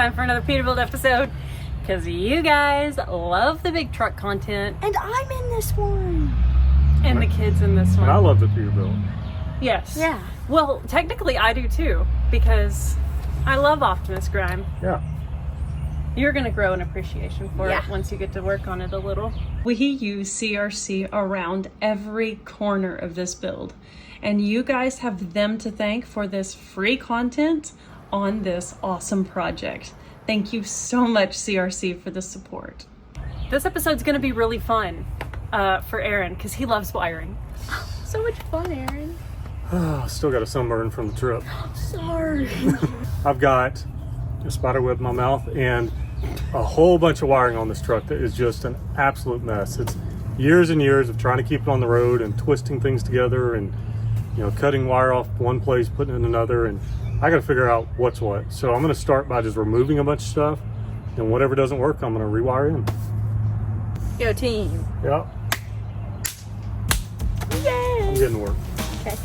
time for another Peterbilt episode, because you guys love the big truck content. And I'm in this one. And the kids in this one. And I love the Peterbilt. Yes. Yeah. Well, technically I do too, because I love Optimus Grime. Yeah. You're going to grow an appreciation for it once you get to work on it a little. We use CRC around every corner of this build, and you guys have them to thank for this free content on this awesome project. Thank you so much, CRC, for the support. This episode's going to be really fun for Aaron, because he loves wiring. So much fun, Aaron. Still got a sunburn from the trip. Sorry. I've got a spider web in my mouth and a whole bunch of wiring on this truck that is just an absolute mess. It's years and years of trying to keep it on the road and twisting things together and, you know, cutting wire off one place, putting it in another, and I got to figure out what's what. So I'm going to start by just removing a bunch of stuff, and whatever doesn't work, I'm going to rewire in. Go team. Yep. Yay. I'm getting to work. Okay.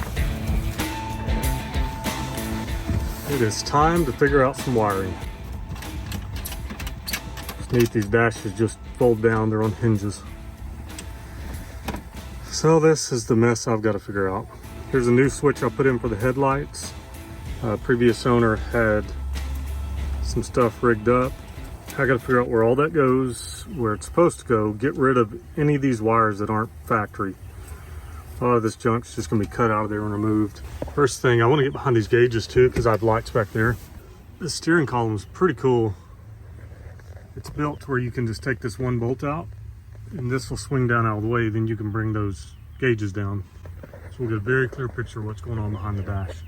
It is time to figure out some wiring. It's neat, these dashes just fold down, they're on hinges. So this is the mess I've got to figure out. Here's a new switch I put in for the headlights. Previous owner had some stuff rigged up. I got to figure out where all that goes, where it's supposed to go, get rid of any of these wires that aren't factory. A lot of this junk's just going to be cut out of there and removed. First thing, I want to get behind these gauges too, because I have lights back there. The steering column is pretty cool. It's built to where you can just take this one bolt out, and this will swing down out of the way, then you can bring those gauges down. So we'll get a very clear picture of what's going on behind the dash.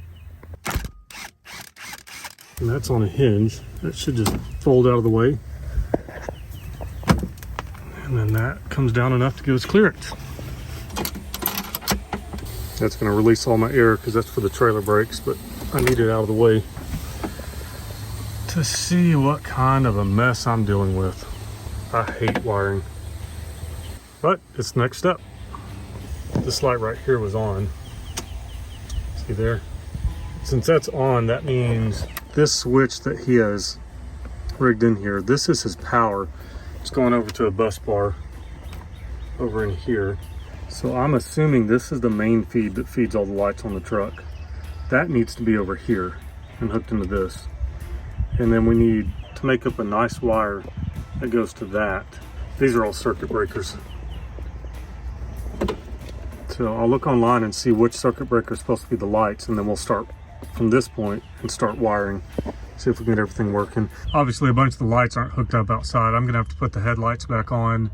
And that's on a hinge. That should just fold out of the way. And then that comes down enough to give us clearance. That's going to release all my air because that's for the trailer brakes, but I need it out of the way to see what kind of a mess I'm dealing with. I hate wiring, but it's the next step. This light right here was on. See there? Since that's on, that means this switch that he has rigged in here, this is his power. It's going over to a bus bar over in here. So I'm assuming this is the main feed that feeds all the lights on the truck. That needs to be over here and hooked into this. And then we need to make up a nice wire that goes to that. These are all circuit breakers. So I'll look online and see which circuit breaker is supposed to be the lights, and then we'll start from this point and start wiring. See if we can get everything working. Obviously a bunch of the lights aren't hooked up outside. I'm gonna have to put the headlights back on.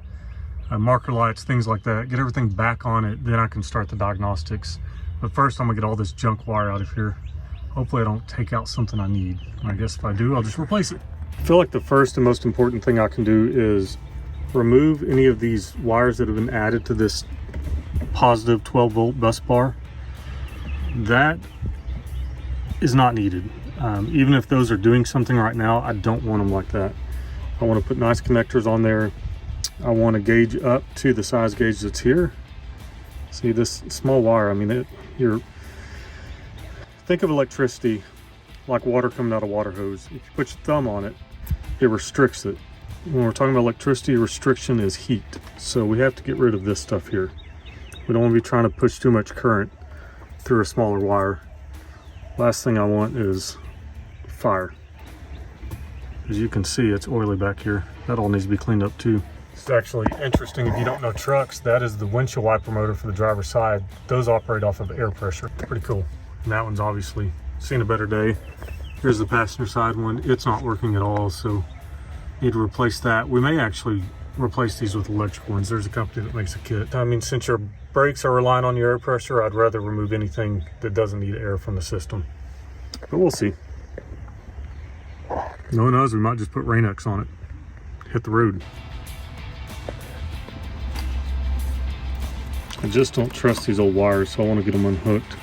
Marker lights, things like that, get everything back on it, then I can start the diagnostics. But first I'm gonna get all this junk wire out of here. Hopefully I don't take out something I need. I guess if I do, I'll just replace it. I feel like the first and most important thing I can do is remove any of these wires that have been added to this positive 12 volt bus bar. That is not needed. Even if those are doing something right now, I don't want them like that. I want to put nice connectors on there. I want to gauge up to the size gauge that's here. See this small wire, I mean, think of electricity like water coming out of a water hose. If you put your thumb on it, it restricts it. When we're talking about electricity, restriction is heat. So we have to get rid of this stuff here. We don't want to be trying to push too much current through a smaller wire. Last thing I want is fire. As you can see, it's oily back here. That all needs to be cleaned up too. It's actually interesting, if you don't know trucks, that is the windshield wiper motor for the driver's side. Those operate off of air pressure. Pretty cool. And that one's obviously seen a better day. Here's the passenger side one. It's not working at all, so need to replace that. We may actually replace these with electric ones. There's a company that makes a kit. I mean, since your brakes are relying on your air pressure, I'd rather remove anything that doesn't need air from the system. But we'll see. No one knows, we might just put Rain-X on it. Hit the road. I just don't trust these old wires, so I want to get them unhooked.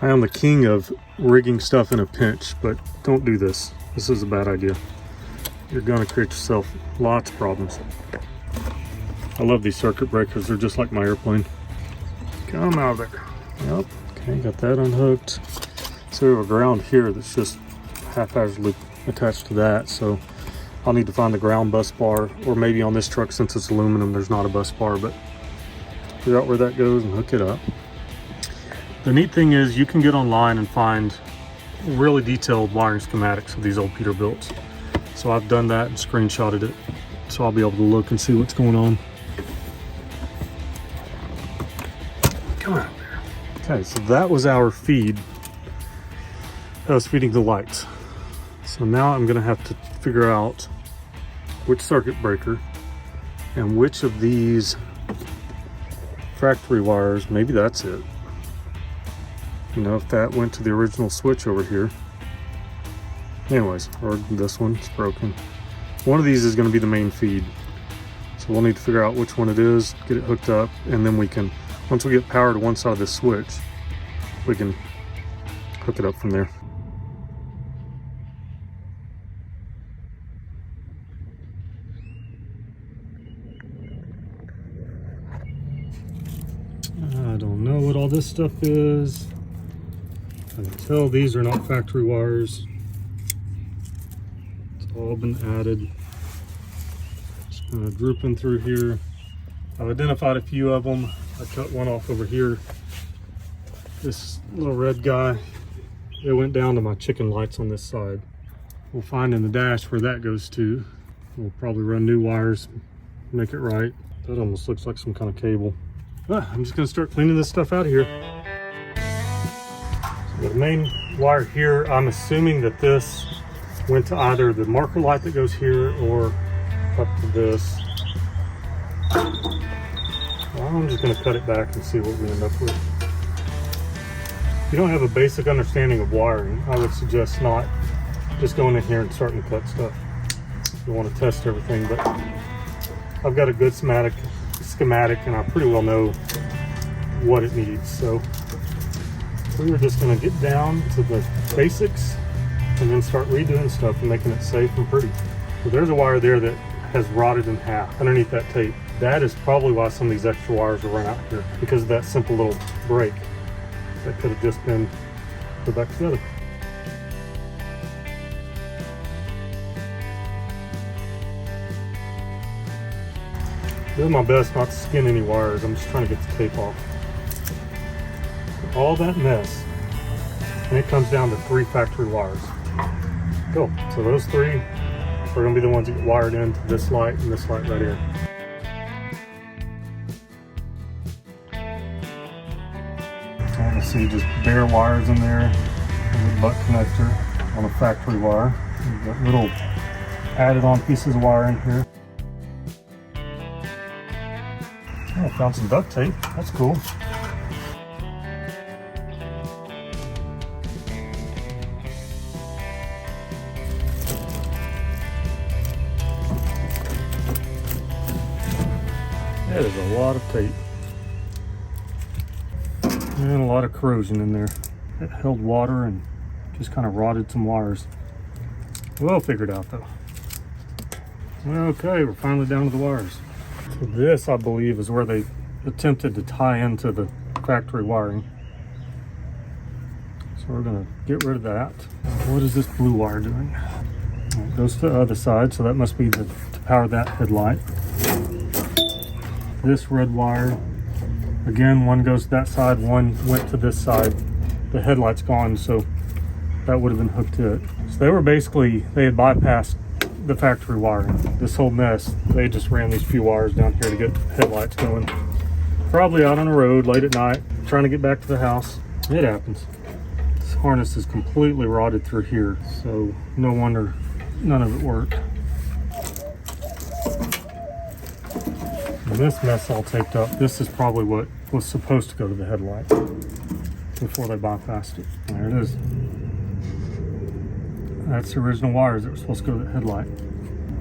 I am the king of rigging stuff in a pinch, but don't do this. This is a bad idea. You're going to create yourself lots of problems. I love these circuit breakers. They're just like my airplane. Come out of there. Yep. Okay, got that unhooked. So we have a ground here that's just haphazardly attached to that, so I'll need to find the ground bus bar, or maybe on this truck, since it's aluminum, there's not a bus bar, but figure out where that goes and hook it up. The neat thing is you can get online and find really detailed wiring schematics of these old Peterbilts. So I've done that and screenshotted it, so I'll be able to look and see what's going on. Come on there. Okay, so that was our feed. That was feeding the lights. So now I'm gonna have to figure out which circuit breaker and which of these factory wires, maybe that's it. You know, if that went to the original switch over here. Anyways, or this one's broken. One of these is gonna be the main feed. So we'll need to figure out which one it is, get it hooked up, and then we can, once we get power to one side of this switch, we can hook it up from there. I don't know what all this stuff is. I can tell these are not factory wires. It's all been added. Just kind of grouping through here. I've identified a few of them. I cut one off over here. This little red guy, it went down to my chicken lights on this side. We'll find in the dash where that goes to. We'll probably run new wires, make it right. That almost looks like some kind of cable. I'm just gonna start cleaning this stuff out of here. So the main wire here, I'm assuming that this went to either the marker light that goes here or up to this. Well, I'm just gonna cut it back and see what we end up with. If you don't have a basic understanding of wiring, I would suggest not just going in here and starting to cut stuff. You want to test everything, but I've got a good schematic and I pretty well know what it needs. So we were just going to get down to the basics and then start redoing stuff and making it safe and pretty. So there's a wire there that has rotted in half underneath that tape. That is probably why some of these extra wires are run out here, because of that simple little break that could have just been put back together. Doing my best not to skin any wires. I'm just trying to get the tape off. All that mess, and it comes down to 3 factory wires. Cool. So those 3 are going to be the ones that get wired into this light and this light right here. So you can see just bare wires in there, and the butt connector on a factory wire. You've got little added on pieces of wire in here. Oh, I found some duct tape. That's cool. That is a lot of tape. And a lot of corrosion in there. It held water and just kind of rotted some wires. We'll figure it out though. Okay, we're finally down to the wires. So this, I believe, is where they attempted to tie into the factory wiring. So we're gonna get rid of that. What is this blue wire doing? It goes to the other side, so that must be to power that headlight. This red wire, again, one goes to that side, one went to this side. The headlight's gone, so that would have been hooked to it. So they were basically, they had bypassed the factory wiring. This whole mess, they just ran these few wires down here to get headlights going. Probably out on the road late at night, trying to get back to the house. It happens. This harness is completely rotted through here, so no wonder none of it worked. And this mess all taped up. This is probably what was supposed to go to the headlight before they bypassed it. There it is. That's the original wires that were supposed to go to the headlight.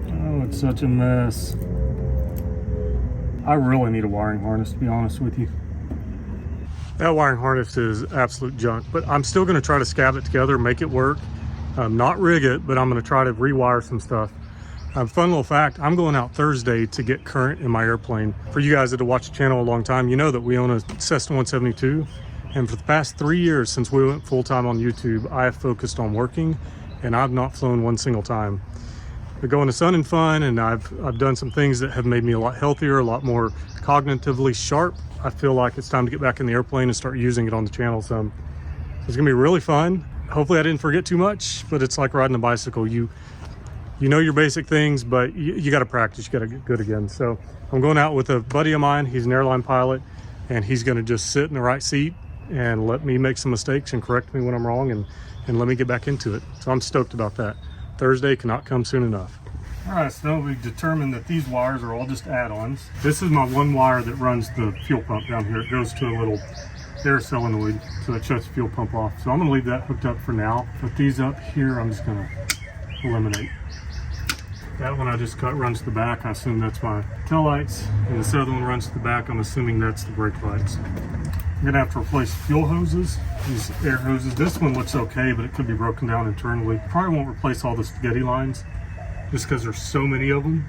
Oh, it's such a mess. I really need a wiring harness, to be honest with you. That wiring harness is absolute junk, but I'm still gonna try to scab it together, make it work. Not rig it, but I'm gonna try to rewire some stuff. Fun little fact, I'm going out Thursday to get current in my airplane. For you guys that have watched the channel a long time, you know that we own a Cessna 172, And for the past 3 years since we went full-time on YouTube, I have focused on working, and I've not flown one single time. But going to Sun and Fun, and I've done some things that have made me a lot healthier, a lot more cognitively sharp. I feel like it's time to get back in the airplane and start using it on the channel some. It's gonna be really fun. Hopefully I didn't forget too much, but it's like riding a bicycle. You know your basic things, but you gotta practice, you gotta get good again. So I'm going out with a buddy of mine. He's an airline pilot, and he's gonna just sit in the right seat and let me make some mistakes and correct me when I'm wrong, and let me get back into it. So I'm stoked about that. Thursday cannot come soon enough. All right, so we determined that these wires are all just add-ons. This is my one wire that runs the fuel pump down here. It goes to a little air solenoid, so it shuts the fuel pump off. So I'm gonna leave that hooked up for now. But these up here, I'm just gonna eliminate. That one I just cut runs to the back. I assume that's my tail lights. And this other one runs to the back. I'm assuming that's the brake lights. I'm gonna have to replace fuel hoses, these air hoses. This one looks okay, but it could be broken down internally. Probably won't replace all the spaghetti lines just because there's so many of them.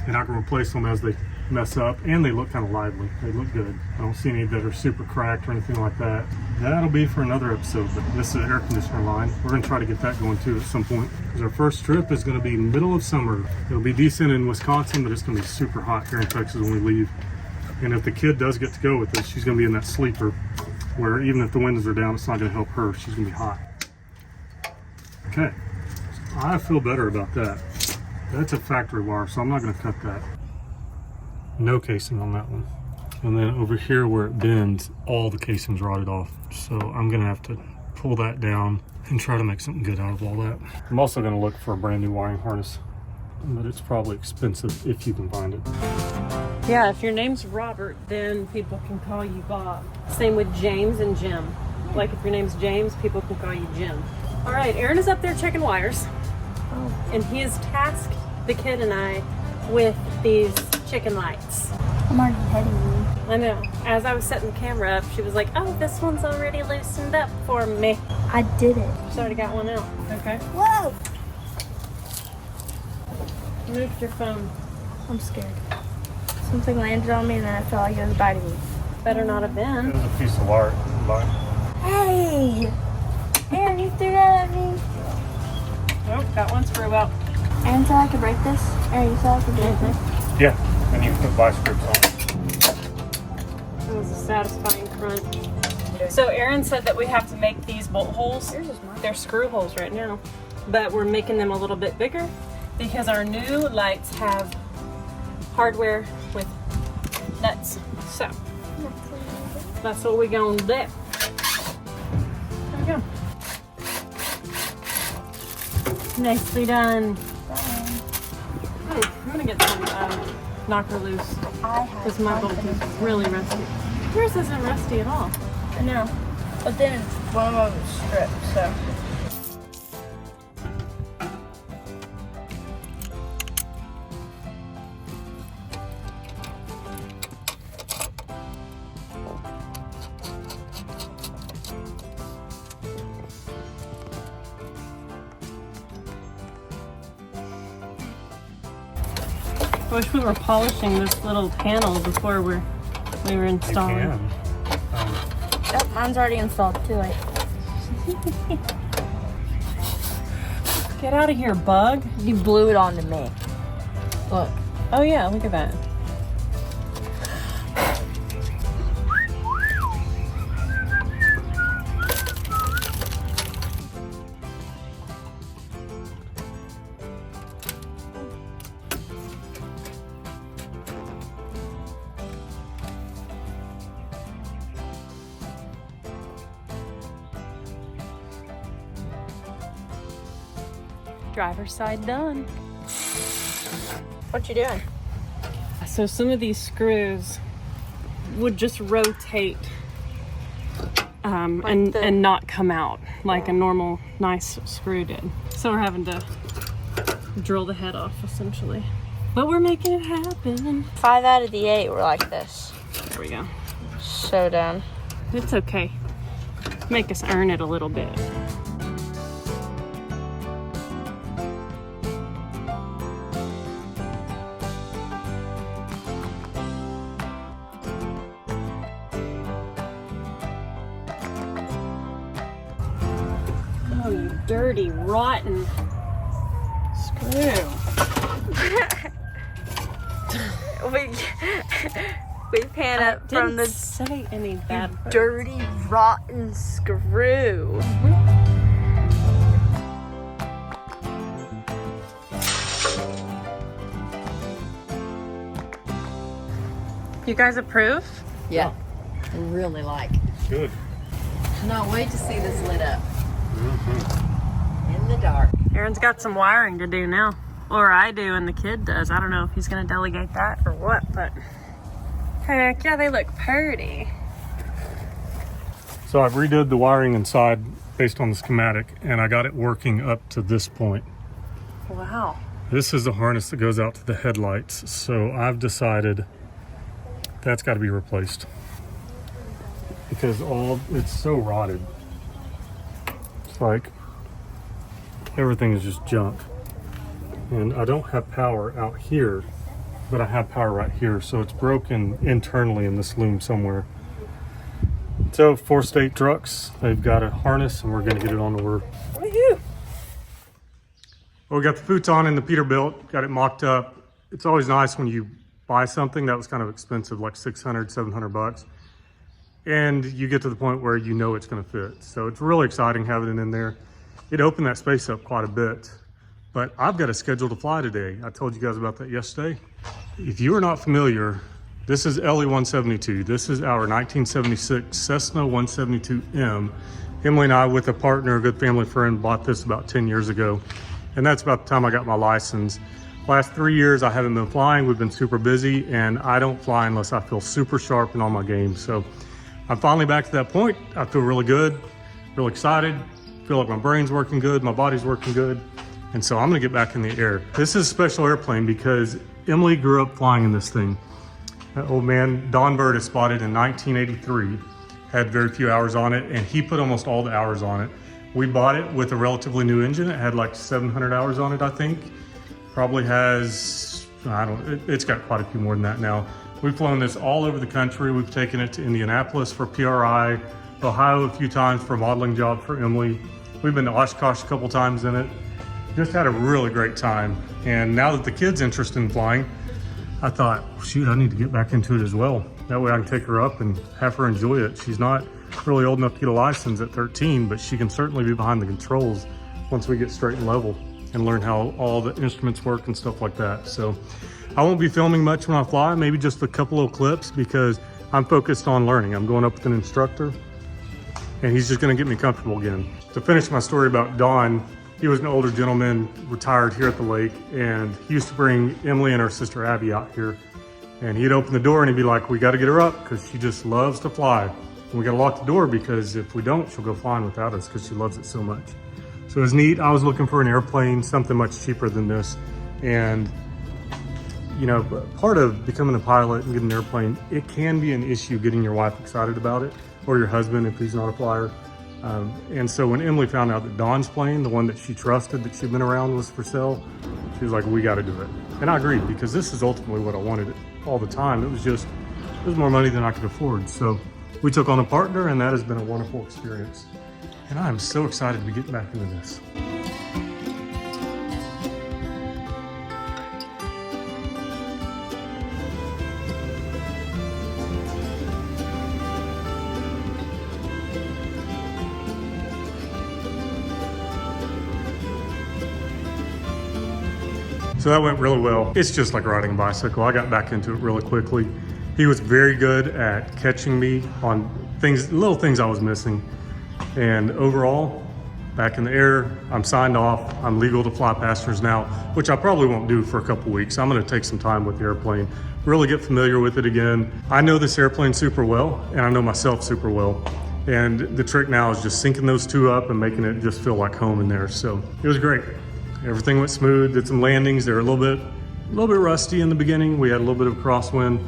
And I can replace them as they mess up, and they look kind of lively. They look good. I don't see any that are super cracked or anything like that. That'll be for another episode, but this is an air conditioner line. We're gonna try to get that going too at some point, because our first trip is gonna be middle of summer. It'll be decent in Wisconsin, but it's gonna be super hot here in Texas when we leave. And if the kid does get to go with us, she's gonna be in that sleeper where even if the windows are down, it's not gonna help her. She's gonna be hot. Okay, I feel better about that. That's a factory wire, so I'm not gonna cut that. No casing on that one. And then over here where it bends, all the casing's rotted off. So I'm gonna have to pull that down and try to make something good out of all that. I'm also gonna look for a brand new wiring harness, but it's probably expensive if you can find it. Yeah, if your name's Robert, then people can call you Bob. Same with James and Jim. Like if your name's James, people can call you Jim. All right, Aaron is up there checking wires. And he has tasked the kid and I with these chicken lights. I'm already heading. I know. As I was setting the camera up, she was like, oh, this one's already loosened up for me. I did it. She's already got one out. Okay. Whoa! Move your phone. I'm scared. Something landed on me and then I felt like it was biting me. Better not have been. There's a piece of wire. Hey! Aaron, you threw that at me. Oh, got one screw out. Aaron said I could break this. Aaron, you said I could break this. Yeah, and you can put vice grips on it. That was a satisfying crunch. So Aaron said that we have to make these bolt holes. They're screw holes right now, but we're making them a little bit bigger because our new lights have hardware with nuts. So that's what we're gonna do. There we go. Nicely done. I'm gonna get some knocker loose because my bolt is really rusty. Yours isn't rusty at all. I know. But then it's one of them stripped, so. I wish we were polishing this little panel before we were installing. You can. Yep, mine's already installed. Too late. Get out of here, bug. You blew it onto me. Look. Oh yeah, look at that. Driver's side done. What you doing? So some of these screws would just rotate and not come out like a normal nice screw did. So we're having to drill the head off essentially. But we're making it happen. 5 out of the 8 were like this. There we go. So done. It's okay. Make us earn it a little bit. dirty, rotten screw. we pan up from the say any bad words. dirty, rotten screw. You guys approve? Yeah, I really like. Good. Cannot wait to see this lit up. In the dark. Aaron's got some wiring to do now. Or I do and the kid does. I don't know if he's gonna delegate that or what, but heck yeah, they look pretty. So I've redid the wiring inside based on the schematic, and I got it working up to this point. Wow. This is the harness that goes out to the headlights, so I've decided that's got to be replaced because it's so rotted. It's like everything is just junk, and I don't have power out here, but I have power right here, so it's broken internally in this loom somewhere. So 4-state trucks, they've got a harness, and we're going to get it on the roof. Woohoo! Well, we got the futon and the Peterbilt, got it mocked up. It's always nice when you buy something that was kind of expensive, like 600, 700 bucks. And you get to the point where you know it's gonna fit. So it's really exciting having it in there. It opened that space up quite a bit, but I've got a schedule to fly today. I told you guys about that yesterday. If you are not familiar, this is LE 172. This is our 1976 Cessna 172M. Emily and I, with a partner, a good family friend, bought this about 10 years ago. And that's about the time I got my license. Last 3 years, I haven't been flying. We've been super busy, and I don't fly unless I feel super sharp in all my games. So I'm finally back to that point. I feel really good, really excited. Feel like my brain's working good, my body's working good. And so I'm gonna get back in the air. This is a special airplane because Emily grew up flying in this thing. That old man, Don Bird, spotted in 1983, had very few hours on it, and he put almost all the hours on it. We bought it with a relatively new engine. It had like 700 hours on it, I think. Probably has, it's got quite a few more than that now. We've flown this all over the country. We've taken it to Indianapolis for PRI, Ohio a few times for a modeling job for Emily. We've been to Oshkosh a couple times in it. Just had a really great time. And now that the kid's interested in flying, I thought, shoot, I need to get back into it as well. That way I can take her up and have her enjoy it. She's not really old enough to get a license at 13, but she can certainly be behind the controls once we get straight and level and learn how all the instruments work and stuff like that. So I won't be filming much when I fly, maybe just a couple little clips because I'm focused on learning. I'm going up with an instructor and he's just gonna get me comfortable again. To finish my story about Don, he was an older gentleman, retired here at the lake, and he used to bring Emily and her sister Abby out here. And he'd open the door and he'd be like, we gotta get her up because she just loves to fly. And we gotta lock the door because if we don't, she'll go flying without us because she loves it so much. So it was neat. I was looking for an airplane, something much cheaper than this. And you know, part of becoming a pilot and getting an airplane, it can be an issue getting your wife excited about it, or your husband if he's not a flyer. And so when Emily found out that Don's plane, the one that she trusted, that she'd been around, was for sale, she was like, we got to do it. And I agreed, because this is ultimately what I wanted all the time. It was more money than I could afford. So we took on a partner, and that has been a wonderful experience. And I'm so excited to be getting back into this. So that went really well. It's just like riding a bicycle. I got back into it really quickly. He was very good at catching me on things, little things I was missing. And overall, back in the air, I'm signed off. I'm legal to fly passengers now, which I probably won't do for a couple weeks. I'm gonna take some time with the airplane, really get familiar with it again. I know this airplane super well, and I know myself super well. And the trick now is just syncing those two up and making it just feel like home in there. So it was great. Everything went smooth, did some landings. They were a little bit rusty in the beginning. We had a little bit of crosswind,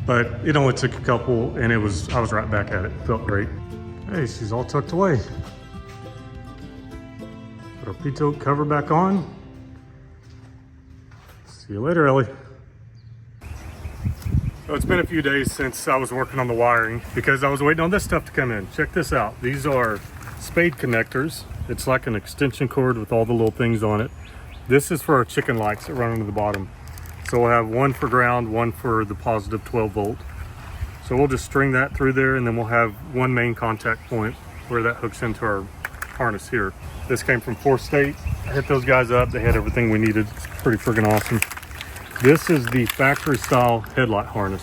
but it only took a couple, and I was right back at it. Felt great. Hey, she's all tucked away. Put our P-tote cover back on. See you later, Ellie. So it's been a few days since I was working on the wiring because I was waiting on this stuff to come in. Check this out. These are spade connectors. It's like an extension cord with all the little things on it. This is for our chicken lights that run into the bottom. So we'll have one for ground, one for the positive 12 volt. So we'll just string that through there, and then we'll have one main contact point where that hooks into our harness here. This came from 4th State. I hit those guys up. They had everything we needed. It's pretty freaking awesome. This is the factory style headlight harness.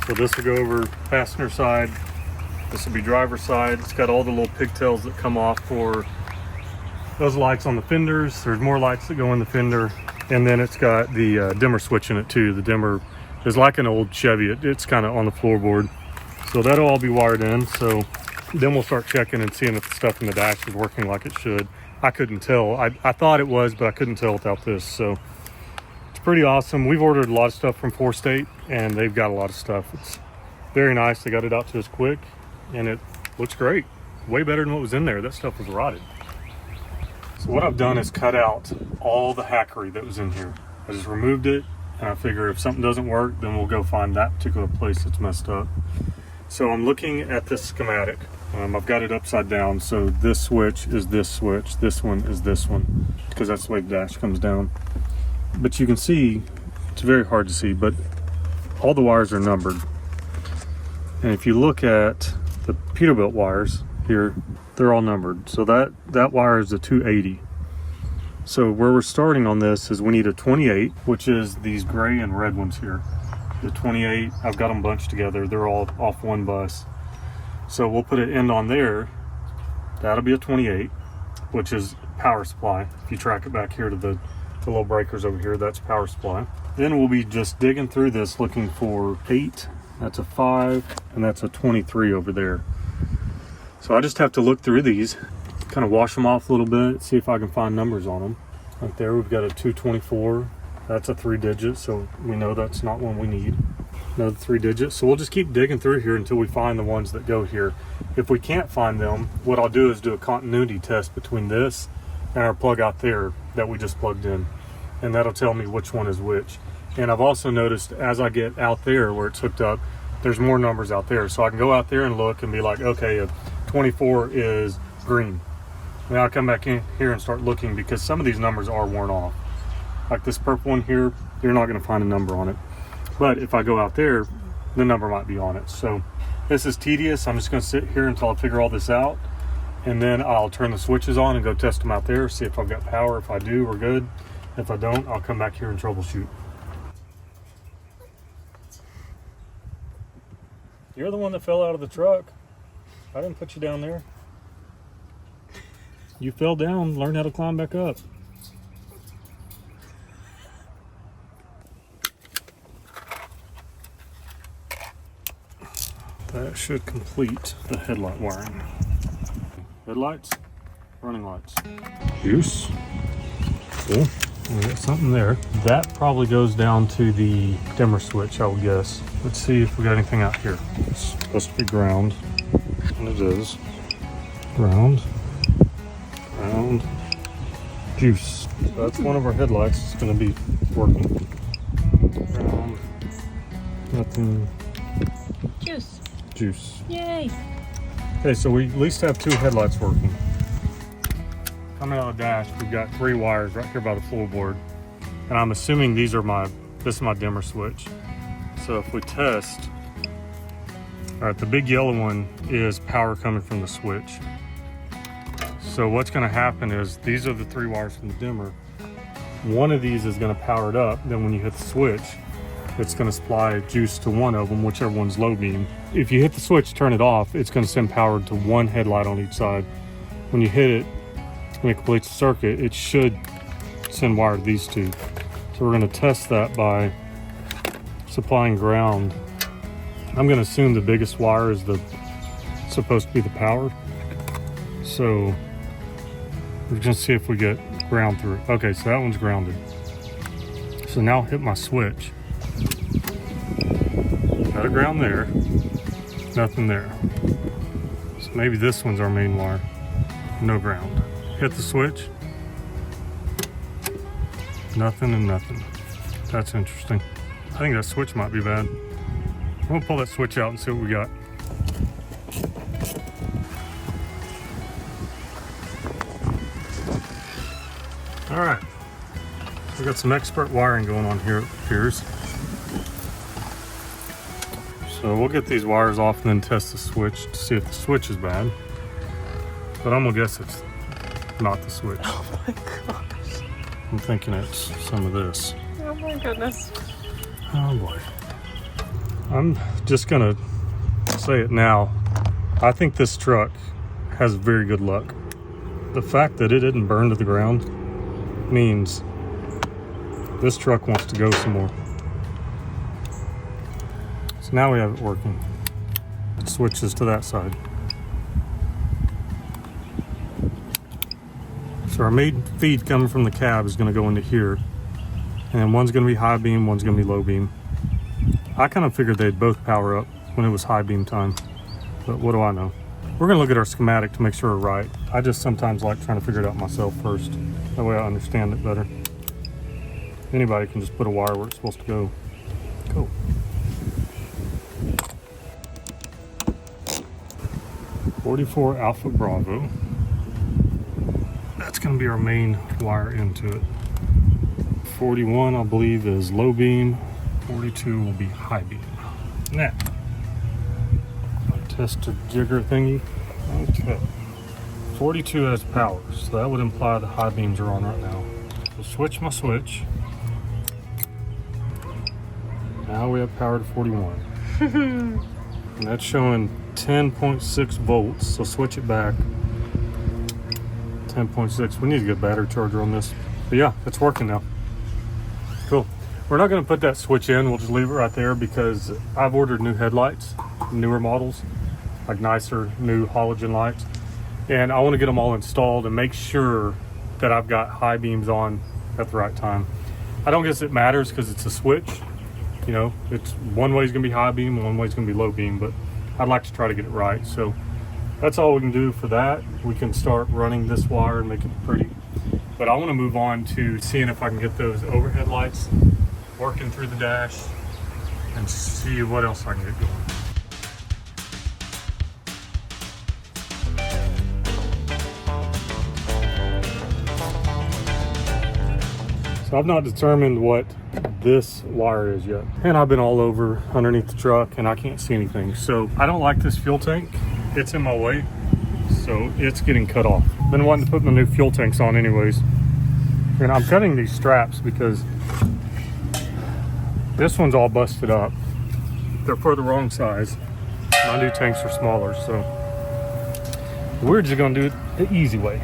So this will go over passenger side. This will be driver side. It's got all the little pigtails that come off for those lights on the fenders. There's more lights that go in the fender. And then it's got the dimmer switch in it too. The dimmer is like an old Chevy. It's kind of on the floorboard. So that'll all be wired in. So then we'll start checking and seeing if the stuff in the dash is working like it should. I couldn't tell. I thought it was, but I couldn't tell without this. So it's pretty awesome. We've ordered a lot of stuff from 4th State, and they've got a lot of stuff. It's very nice. They got it out to us quick, and it looks great. Way better than what was in there. That stuff was rotted. So what I've done is cut out all the hackery that was in here. I just removed it, and I figure if something doesn't work, then we'll go find that particular place that's messed up. So I'm looking at this schematic. I've got it upside down, so this switch is this switch, this one is this one, because that's the way the dash comes down. But you can see, it's very hard to see, but all the wires are numbered. And if you look at the Peterbilt wires here, they're all numbered. So that wire is a 280. So where we're starting on this is we need a 28, which is these gray and red ones here. The 28, I've got them bunched together. They're all off one bus. So we'll put an end on there. That'll be a 28, which is power supply. If you track it back here to the little breakers over here, that's power supply. Then we'll be just digging through this looking for 8, that's a 5, and that's a 23 over there. So I just have to look through these, kind of wash them off a little bit, see if I can find numbers on them. Right there we've got a 224. That's a 3-digit, so we know that's not one we need. Another 3-digit. So we'll just keep digging through here until we find the ones that go here. If we can't find them, what I'll do is do a continuity test between this and our plug out there that we just plugged in. And that'll tell me which one is which. And I've also noticed as I get out there where it's hooked up, there's more numbers out there. So I can go out there and look and be like, okay, if 24 is green. Now I'll come back in here and start looking because some of these numbers are worn off. Like this purple one here, you're not going to find a number on it. But if I go out there, the number might be on it. So this is tedious. I'm just going to sit here until I figure all this out. And then I'll turn the switches on and go test them out there, see if I've got power. If I do, we're good. If I don't, I'll come back here and troubleshoot. You're the one that fell out of the truck. I didn't put you down there. You fell down, learn how to climb back up. That should complete the headlight wiring. Headlights, running lights. Juice. Cool. We got something there. That probably goes down to the dimmer switch, I would guess. Let's see if we got anything out here. It's supposed to be ground. And it is. Ground. Ground. Juice. So that's one of our headlights. It's going to be working. Ground. Nothing. Juice. Juice. Yay. Okay, so we at least have 2 headlights working. Coming out of the dash, we've got 3 wires right here by the floorboard. And I'm assuming this is my dimmer switch. So if we test, all right, the big yellow one is power coming from the switch. So what's gonna happen is these are the 3 wires from the dimmer. One of these is gonna power it up. Then when you hit the switch, it's going to supply juice to one of them, whichever one's low beam. If you hit the switch, turn it off, it's going to send power to one headlight on each side. When you hit it, when it completes the circuit, it should send wire to these 2. So we're going to test that by supplying ground. I'm going to assume the biggest wire is supposed to be the power. So we're going to see if we get ground through it. Okay, so that one's grounded. So now I'll hit my switch. Got a ground there, nothing there. So maybe this one's our main wire, no ground. Hit the switch, nothing and nothing. That's interesting. I think that switch might be bad. I'm gonna pull that switch out and see what we got. All right, we got some expert wiring going on here, it appears. So we'll get these wires off and then test the switch to see if the switch is bad. But I'm gonna guess it's not the switch. Oh my gosh. I'm thinking it's some of this. Oh my goodness. Oh boy. I'm just gonna say it now. I think this truck has very good luck. The fact that it didn't burn to the ground means this truck wants to go some more. So now we have it working. It switches to that side. So our main feed coming from the cab is going to go into here. And then one's going to be high beam, one's going to be low beam. I kind of figured they'd both power up when it was high beam time. But what do I know? We're going to look at our schematic to make sure we're right. I just sometimes like trying to figure it out myself first. That way I understand it better. Anybody can just put a wire where it's supposed to go. Cool. .44 Alpha Bravo. That's going to be our main wire into it. 41, I believe, is low beam. 42 will be high beam. Now, test a jigger thingy. Okay. 42 has power, so that would imply the high beams are on right now. So switch my switch. Now we have power to 41. And that's showing 10.6 volts, so switch it back. 10.6. We need to get a battery charger on this. But yeah, it's working now. Cool. We're not going to put that switch in. We'll just leave it right there because I've ordered new headlights, newer models, like nicer new halogen lights. And I want to get them all installed and make sure that I've got high beams on at the right time. I don't guess it matters because it's a switch. You know, it's one way is going to be high beam, one way is going to be low beam, but I'd like to try to get it right. So that's all we can do for that. We can start running this wire and make it pretty. But I want to move on to seeing if I can get those overhead lights working through the dash and see what else I can get going. So I've not determined what this wire is yet. And I've been all over underneath the truck and I can't see anything. So I don't like this fuel tank. It's in my way. So it's getting cut off. Been wanting to put my new fuel tanks on anyways. And I'm cutting these straps because this one's all busted up. They're for the wrong size. My new tanks are smaller, so we're just gonna do it the easy way.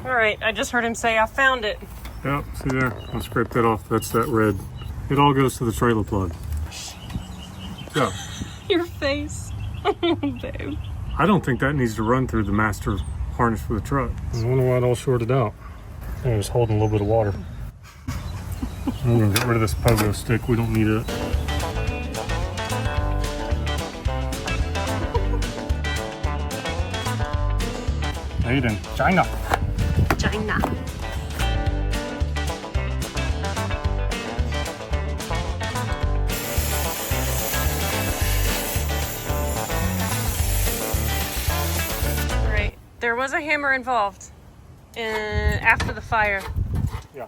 Alright, I just heard him say I found it. Yep, see there? I scraped that off. That's that red. It all goes to the trailer plug. Yeah. Your face. Babe. I don't think that needs to run through the master harness for the truck. I wonder why it all shorted out. I'm just holding a little bit of water. I'm gonna get rid of this pogo stick. We don't need it. Made in China. China. Right. There was a hammer involved after the fire. Yeah.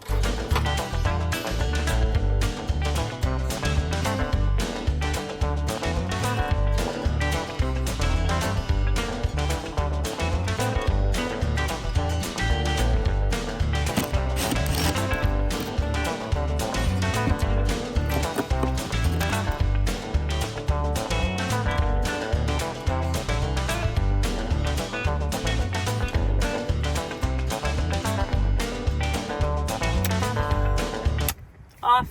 Off.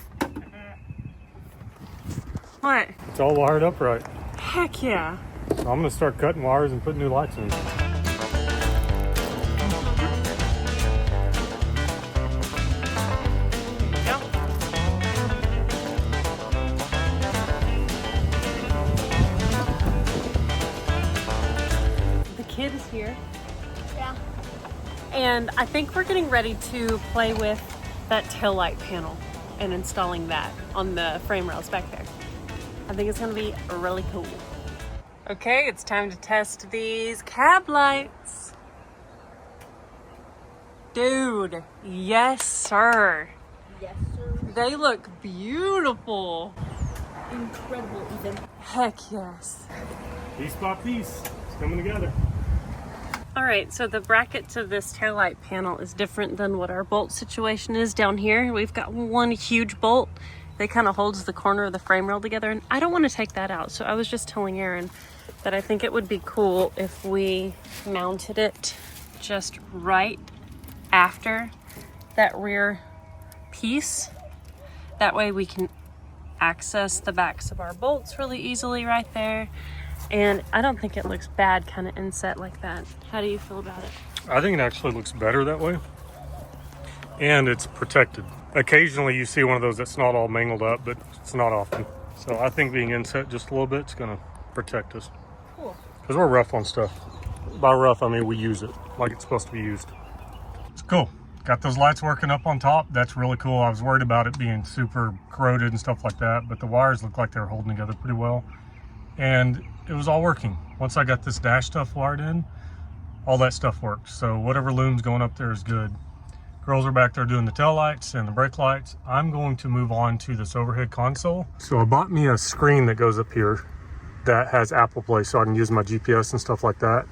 What? It's all wired up right. Heck yeah. So I'm gonna start cutting wires and putting new lights in. here. Yeah. And I think we're getting ready to play with that taillight panel and installing that on the frame rails back there. I think it's gonna be really cool. Okay, it's time to test these cab lights. Dude, yes sir. Yes, sir. They look beautiful. Incredible, Ethan. Heck yes. Piece by piece, it's coming together. All right, so the bracket to this taillight panel is different than what our bolt situation is down here. We've got one huge bolt that kind of holds the corner of the frame rail together, and I don't want to take that out. So I was just telling Aaron that I think it would be cool if we mounted it just right after that rear piece. That way we can access the backs of our bolts really easily right there. And I don't think it looks bad kind of inset like that. How do you feel about it? I think it actually looks better that way. And it's protected. Occasionally you see one of those that's not all mangled up, but it's not often. So I think being inset just a little bit is gonna protect us. Cool. Because we're rough on stuff. By rough, I mean we use it like it's supposed to be used. It's cool. Got those lights working up on top. That's really cool. I was worried about it being super corroded and stuff like that, but the wires look like they were holding together pretty well. And it was all working. Once I got this dash stuff wired in, all that stuff worked. So whatever loom's going up there is good. Girls are back there doing the tail lights and the brake lights. I'm going to move on to this overhead console. So I bought me a screen that goes up here that has Apple Play so I can use my GPS and stuff like that.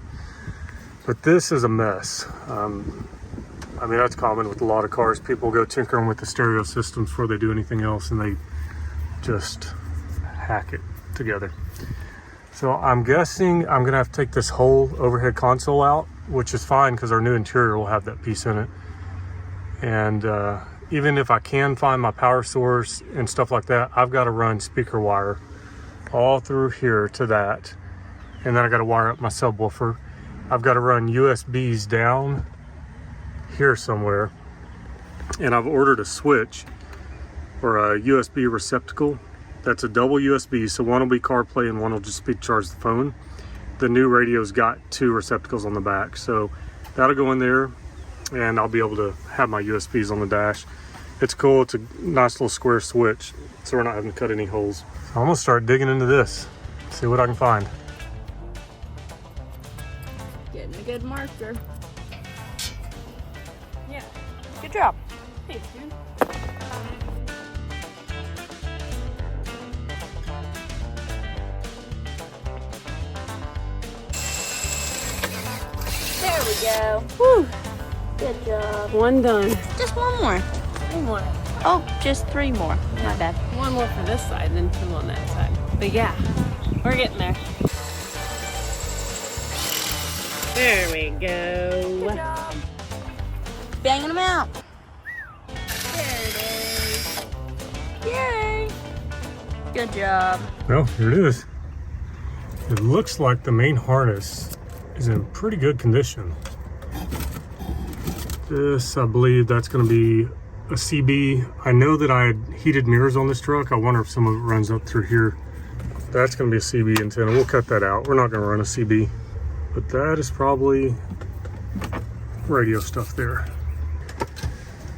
But this is a mess. I mean, that's common with a lot of cars. People go tinkering with the stereo systems before they do anything else, and they just hack it together. So I'm guessing I'm gonna have to take this whole overhead console out, which is fine because our new interior will have that piece in it. And even if I can find my power source and stuff like that, I've got to run speaker wire all through here to that. And then I got to wire up my subwoofer. I've got to run USBs down here somewhere. And I've ordered a switch or a USB receptacle. That's a double USB, so one will be CarPlay and one will just speed charge the phone. The new radio's got 2 receptacles on the back, so that'll go in there and I'll be able to have my USBs on the dash. It's cool, it's a nice little square switch, so we're not having to cut any holes. So I'm gonna start digging into this, see what I can find. Getting a good marker. Yeah. Good job. Thanks, dude. There we go. Woo. Good job. One done. Just one more. 3 more. Oh, just 3 more. My bad. 1 more for this side, then 2 on that side. But yeah, we're getting there. There we go. Good job. Banging them out. There it is. Yay. Good job. Well, here it is. It looks like the main harness is in pretty good condition. This, I believe that's going to be a CB. I know that I had heated mirrors on this truck. I wonder if some of it runs up through here. That's going to be a CB antenna. We'll cut that out. We're not going to run a CB. But that is probably radio stuff there.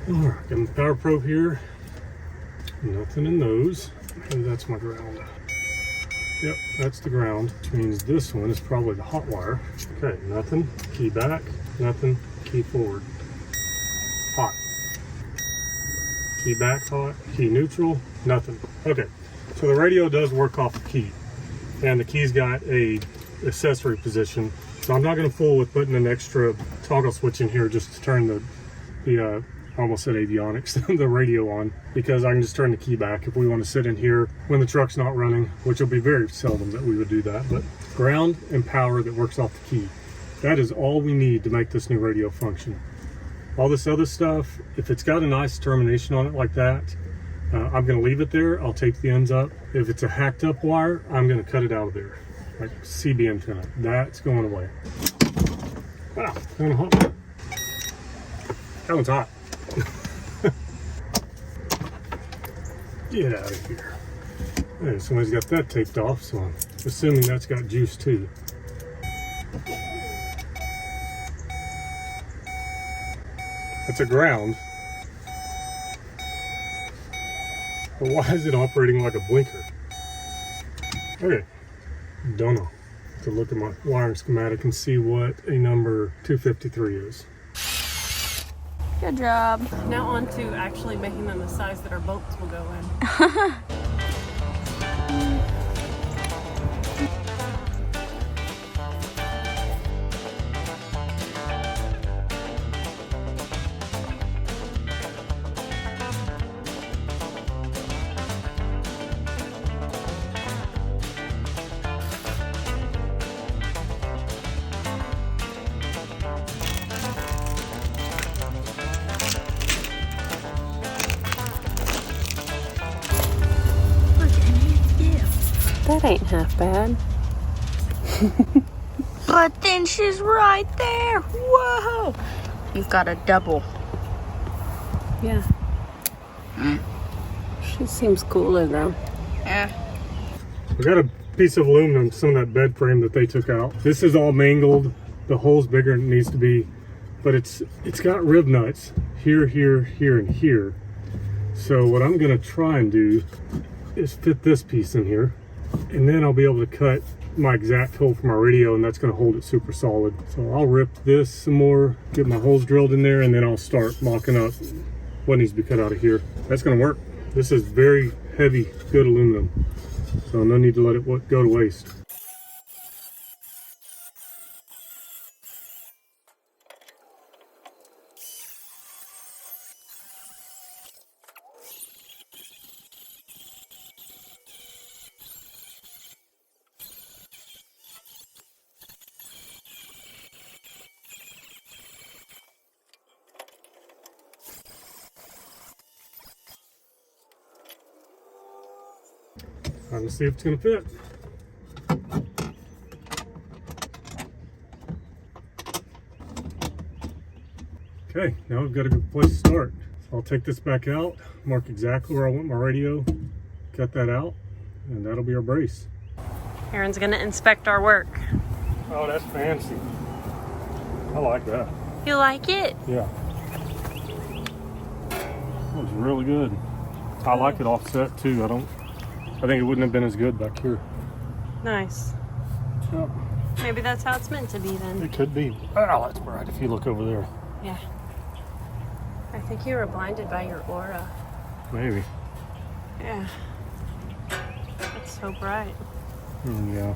Alright, got the power probe here. Nothing in those. And that's my ground. Yep, that's the ground, which means this one is probably the hot wire. Okay, nothing. Key back, nothing. Key forward. Hot. Key back, hot. Key neutral, nothing. Okay, so the radio does work off the key. And the key's got a accessory position. So I'm not going to fool with putting an extra toggle switch in here just to turn the I almost said avionics, the radio on, because I can just turn the key back if we want to sit in here when the truck's not running, which will be very seldom that we would do that. But ground and power that works off the key. That is all we need to make this new radio function. All this other stuff, if it's got a nice termination on it like that, I'm going to leave it there. I'll tape the ends up. If it's a hacked up wire, I'm going to cut it out of there. Like CB antenna. That's going away. Wow, kind of hot. That one's hot. Get out of here. Hey, somebody's got that taped off, so I'm assuming that's got juice too. It's a ground. But why is it operating like a blinker? Okay, don't know. To look at my wiring schematic and see what a number 253 is. Good job. Now on to actually making them the size that our bolts will go in. That ain't half bad. But then she's right there. Whoa! You've got a double. Yeah. She seems cooler though. Yeah. We got a piece of aluminum, some of that bed frame that they took out. This is all mangled. The hole's bigger than it needs to be, but it's got rib nuts here, here, here, and here. So what I'm gonna try and do is fit this piece in here, and then I'll be able to cut my exact hole for my radio, and that's going to hold it super solid. So I'll rip this some more, get my holes drilled in there, and then I'll start mocking up what needs to be cut out of here. That's going to work. This is very heavy, good aluminum, so no need to let it go to waste. Time to see if it's going to fit. Okay, now we've got a good place to start. So I'll take this back out, mark exactly where I want my radio, cut that out, and that'll be our brace. Aaron's gonna inspect our work. Oh, that's fancy. I like that. You like it? Yeah. That was really good. I like it offset too. I think it wouldn't have been as good back here. Nice. Yeah. Maybe that's how it's meant to be then. It could be. Oh, that's bright if you look over there. Yeah. I think you were blinded by your aura. Maybe. Yeah. It's so bright. Yeah.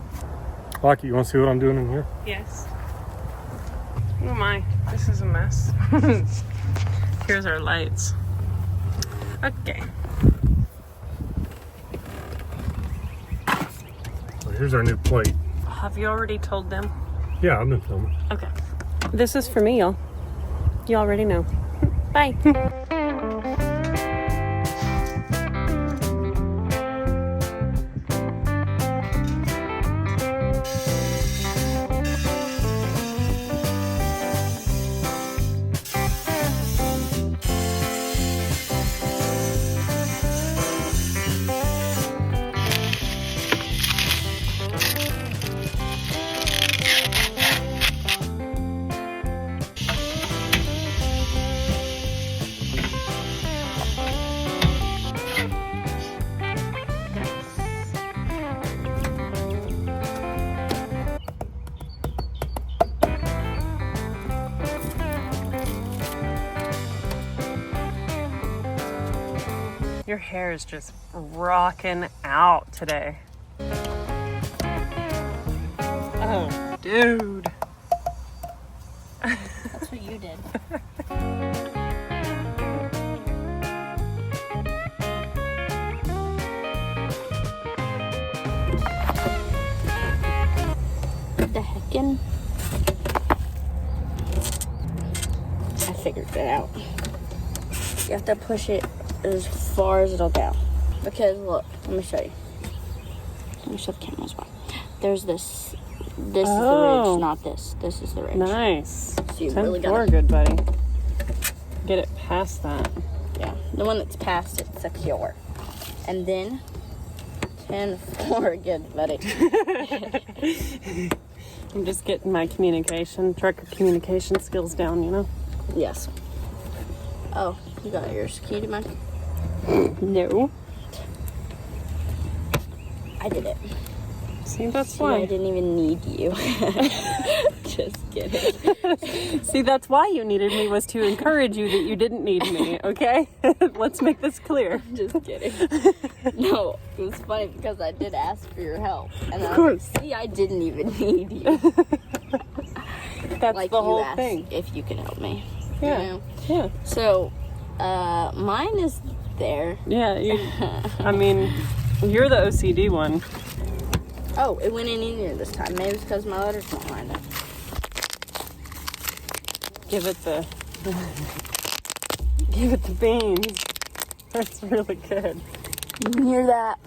I like it. You want to see what I'm doing in here? Yes. Oh my, this is a mess. Here's our lights. Okay. So here's our new plate. Have you already told them? Yeah, I've been filming. Okay. This is for me, y'all. You already know. Bye. Your hair is just rocking out today. Oh, dude. That's what you did. What the heckin'? I figured it out. You have to push it as far as it'll go. Because look, let me show you. Let me show the cameras why. There's this. This is the ridge, not this. This is the ridge. Nice. So you 10-4, really gotta, good buddy. Get it past that. yeah, the one that's past it's secure. And then 10-4, good buddy. I'm just getting my trucker communication skills down, you know? Yes. Oh, you got yours. Can you do mine? No. I did it. See, that's See, why. I didn't even need you. Just kidding. See, that's why you needed me, was to encourage you that you didn't need me, okay? Let's make this clear. Just kidding. No, it was funny because I did ask for your help. And Of I course. was like, see, I didn't even need you. That's Like the you whole asked thing. if you could help me. Yeah. You know? Yeah. So, mine is there. Yeah, I mean, you're the OCD one. Oh, it went in easier this time. Maybe it's because my letters don't line up. Give it the beans. That's really good. You can hear that.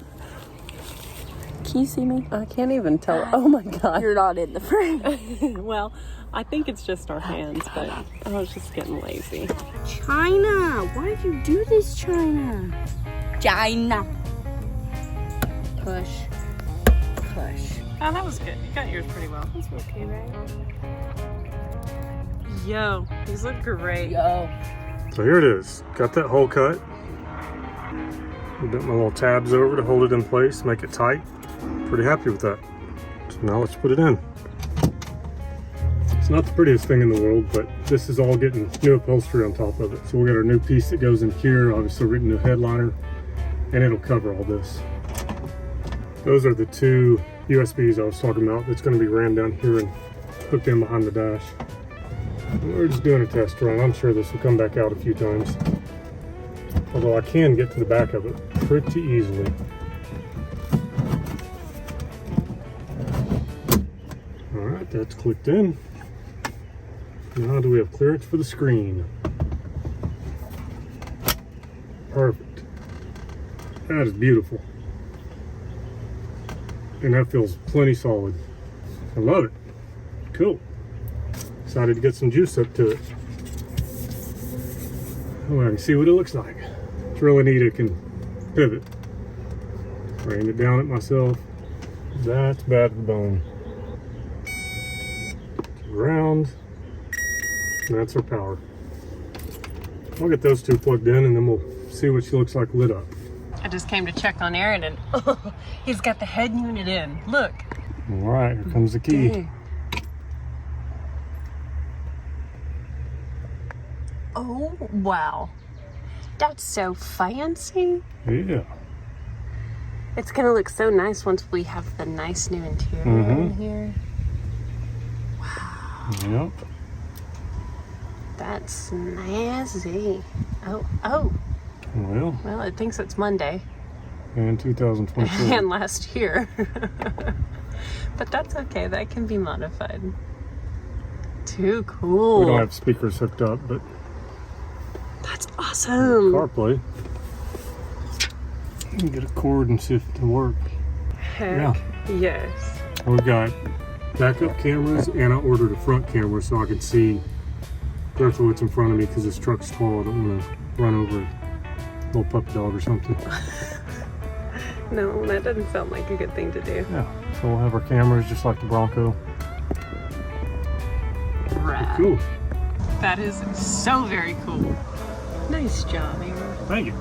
Can you see me? I can't even tell. Oh my God. You're not in the frame. Well, I think it's just our hands, but I was just getting lazy. China, why did you do this, China? China. Push. Push. Oh, that was good. You got yours pretty well. That's okay, right? Yo, these look great. Yo. So here it is. Got that hole cut. Bent my little tabs over to hold it in place, make it tight. Pretty happy with that. So now let's put it in. It's not the prettiest thing in the world, but this is all getting new upholstery on top of it. So we got our new piece that goes in here, obviously written new headliner, and it'll cover all this. Those are the two USBs I was talking about that's going to be ran down here and hooked in behind the dash. And we're just doing a test run. I'm sure this will come back out a few times. Although I can get to the back of it pretty easily. Alright, that's clicked in. Now do we have clearance for the screen? Perfect. That is beautiful. And that feels plenty solid. I love it. Cool. Excited to get some juice up to it. Oh, I can see what it looks like. It's really neat. It can pivot. Rained it down it myself. That's bad for the bone. Ground. And that's our power. I'll get those two plugged in and then we'll see what she looks like lit up. I just came to check on Aaron and oh, he's got the head unit in. Look. All right, here comes the key. Dang. Oh, wow. That's so fancy. Yeah. It's gonna look so nice once we have the nice new interior in here. Yep. That's snazzy. Oh. Well, it thinks it's Monday. And 2024. And last year. But that's okay, that can be modified. Too cool. We don't have speakers hooked up, but That's awesome. CarPlay. You can get a cord and see if it can work. Heck yes. We've got backup cameras, and I ordered a front camera so I could see exactly what's in front of me because this truck's tall. I don't want to run over a little puppy dog or something. No, that doesn't sound like a good thing to do. Yeah, so we'll have our cameras just like the Bronco. Rad. Cool. That is so very cool. Nice job, Aaron. Thank you.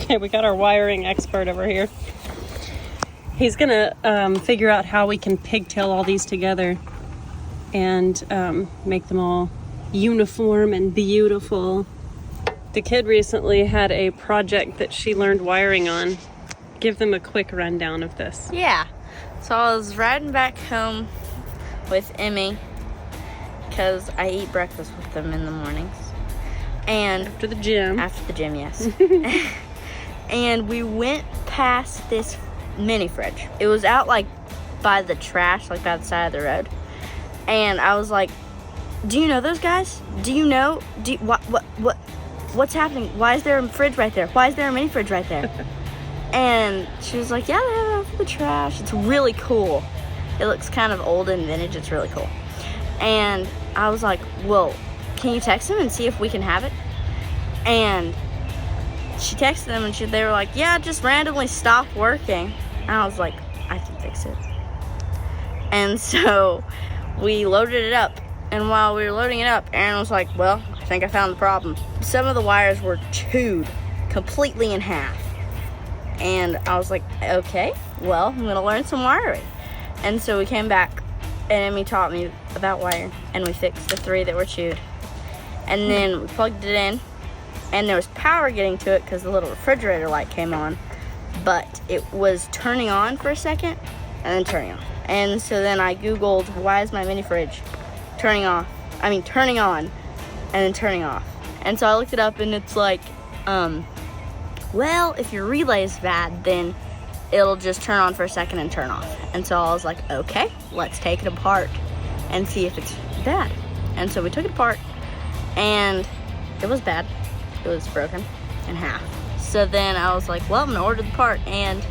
Okay, we got our wiring expert over here. He's gonna figure out how we can pigtail all these together and make them all uniform and beautiful. The kid recently had a project that she learned wiring on. Give them a quick rundown of this. Yeah. So I was riding back home with Emmy because I eat breakfast with them in the mornings. And After the gym. after the gym, yes. And we went past this mini fridge. It was out like by the trash, like by the side of the road. And I was like, "Do you know those guys? Do you know? What's happening? Why is there a fridge right there? Why is there a mini fridge right there?" And she was like, "Yeah, they have it out for the trash. It's really cool. It looks kind of old and vintage. It's really cool." And I was like, "Well, can you text them and see if we can have it?" And she texted them and they were like, "Yeah, it just randomly stopped working." And I was like, "I can fix it." And so we loaded it up. And while we were loading it up, Aaron was like, "Well, I think I found the problem. Some of the wires were chewed completely in half. And I was like, okay, well, I'm gonna learn some wiring. And so we came back and Emmy taught me about wiring, and we fixed the 3 that were chewed. And then we plugged it in, and there was power getting to it because the little refrigerator light came on, but it was turning on for a second and then turning off. And so then I Googled, why is my mini fridge turning on and then turning off? And so I looked it up, and it's like, well, if your relay is bad, then it'll just turn on for a second and turn off. And so I was like, okay, let's take it apart and see if it's bad. And so we took it apart, and it was bad. It was broken in half. So then I was like, well, I'm gonna order the part, and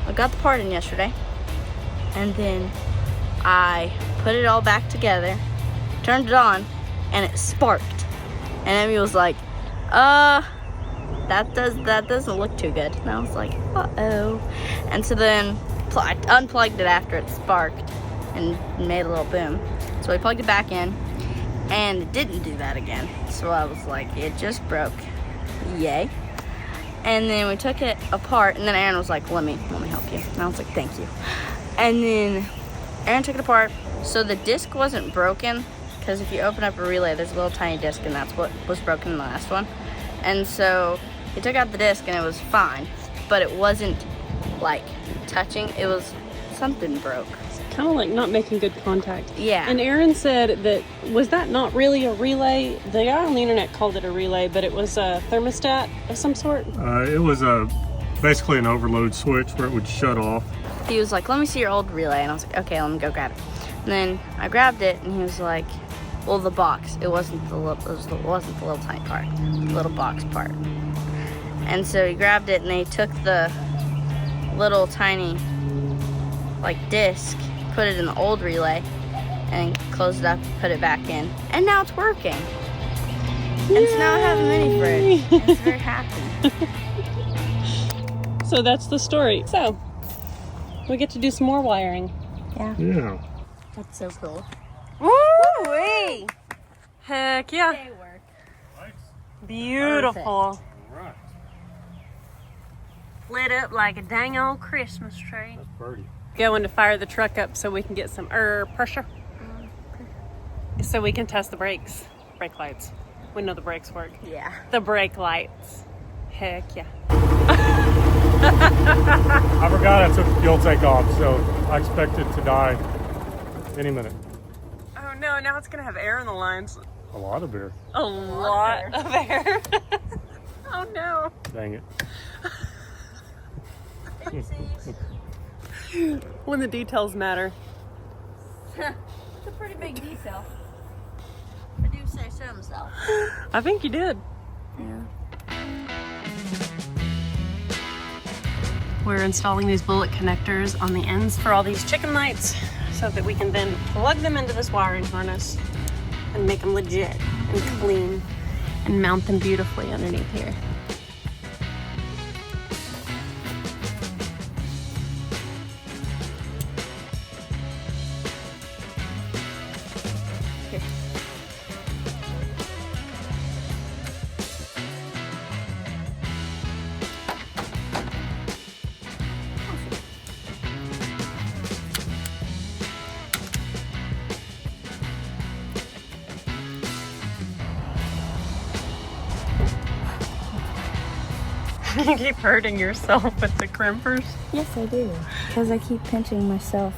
I got the part in yesterday. And then I put it all back together, turned it on, and it sparked. And Emmy was like, that doesn't look too good. And I was like, uh-oh. And so then I unplugged it after it sparked and made a little boom. So I plugged it back in, and it didn't do that again. So I was like, it just broke. Yay. And then we took it apart, and then Aaron was like, let me help you. And I was like, thank you. And then Aaron took it apart. So the disc wasn't broken, because if you open up a relay, there's a little tiny disc, and that's what was broken in the last one. And so he took out the disc, and it was fine, but it wasn't like touching. It was something broke. Kind of like not making good contact. Yeah. And Aaron said that, was that not really a relay? The guy on the internet called it a relay, but it was a thermostat of some sort. It was basically an overload switch where it would shut off. He was like, let me see your old relay. And I was like, okay, let me go grab it. And then I grabbed it, and he was like, well, the box. It wasn't the little tiny part. The little box part. And so he grabbed it, and they took the little tiny like disc, put it in the old relay, and closed it up, put it back in, and now it's working. And so now I have a mini fridge. I'm very happy. So that's the story. So we get to do some more wiring. Yeah. That's so cool. Woo-wee! Heck yeah. They work. Beautiful. All right. Lit up like a dang old Christmas tree. That's pretty. Going to fire the truck up so we can get some pressure. So we can test the brakes. Brake lights. We know the brakes work. Yeah. The brake lights. Heck yeah. I forgot I took the fuel tank off, so I expect it to die any minute. Oh no, now it's gonna have air in the lines. A lot of beer. A lot of air. Oh no. Dang it. When the details matter. It's a pretty big detail. I do say so myself. I think you did. Yeah. We're installing these bullet connectors on the ends for all these chicken lights so that we can then plug them into this wiring harness and make them legit and clean and mount them beautifully underneath here. You keep hurting yourself with the crimpers. Yes, I do. Because I keep pinching myself